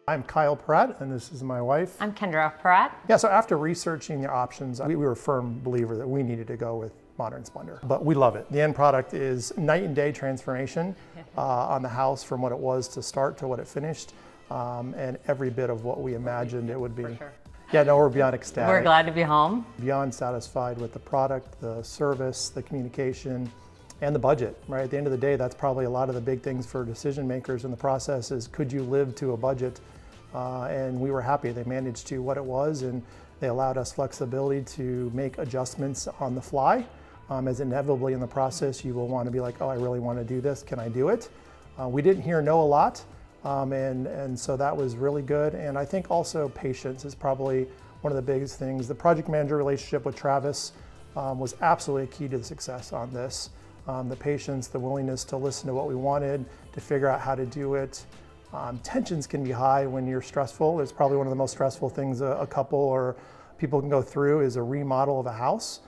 I'm Kyle Pieratt, and this is my wife. I'm Kendra Pieratt. Yeah, so after researching the options, we were a firm believer that we needed to go with Modern Splendor. But we love it. The end product is night and day transformation on the house from what it was to start to what it finished, and every bit of what we imagined it would be. For sure. Yeah, no, we're beyond ecstatic. We're glad to be home. Beyond satisfied with the product, the service, the communication, and the budget, right? At the end of the day, that's probably a lot of the big things for decision makers in the process is, could you live to a budget? And we were happy. They managed to what it was, and they allowed us flexibility to make adjustments on the fly. As inevitably in the process, you will want to be like, oh, I really want to do this. Can I do it? We didn't hear no a lot, and so that was really good. And I think also patience is probably one of the biggest things. The project manager relationship with Travis was absolutely a key to the success on this. The patience, the willingness to listen to what we wanted, to figure out how to do it. Tensions can be high when you're stressful. It's probably one of the most stressful things a couple or people can go through is a remodel of a house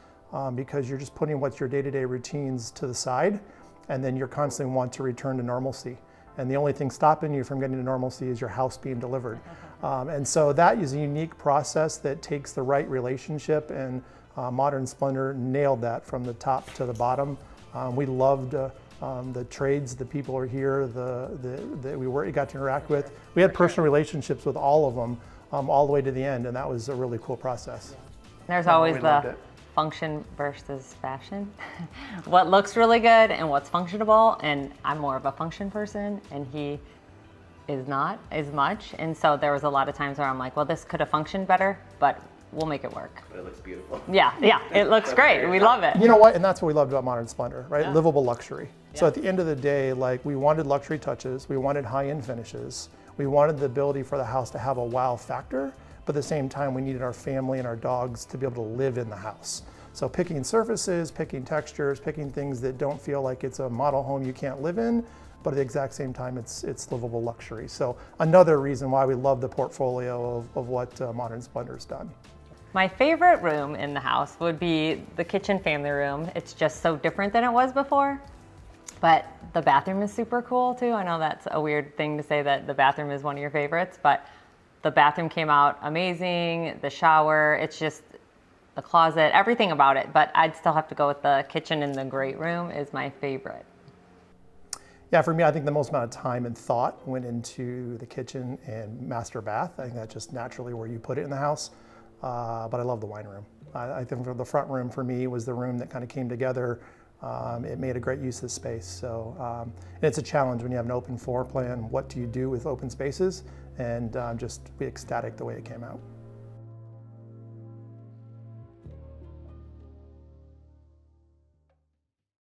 because you're just putting what's your day-to-day routines to the side, and then you're constantly want to return to normalcy. And the only thing stopping you from getting to normalcy is your house being delivered. And so that is a unique process that takes the right relationship, and Modern Splendor nailed that from the top to the bottom. We loved the trades, the people are here, that we got to interact with. We had personal relationships with all of them all the way to the end, and that was a really cool process. There's always the function versus fashion. What looks really good and what's functionable, and I'm more of a function person, and he is not as much. And so there was a lot of times where I'm like, well, this could have functioned better, but we'll make it work. But it looks beautiful. Yeah, it looks great. We love it. You know what? And that's what we loved about Modern Splendor, right? Yeah. Livable luxury. Yeah. So at the end of the day, like, we wanted luxury touches, we wanted high-end finishes, we wanted the ability for the house to have a wow factor, but at the same time, we needed our family and our dogs to be able to live in the house. So picking surfaces, picking textures, picking things that don't feel like it's a model home you can't live in, but at the exact same time, it's livable luxury. So another reason why we love the portfolio of what Modern Splendor's done. My favorite room in the house would be the kitchen family room. It's just so different than it was before. But the bathroom is super cool too. I know that's a weird thing to say that the bathroom is one of your favorites, but the bathroom came out amazing. The shower, it's just the closet, everything about it. But I'd still have to go with the kitchen, and the great room is my favorite. Yeah, for me, I think the most amount of time and thought went into the kitchen and master bath. I think that's just naturally where you put it in the house. But I love the wine room. I think the front room for me was the room that kind of came together. It made a great use of the space. So and it's a challenge when you have an open floor plan. What do you do with open spaces? And just be ecstatic the way it came out.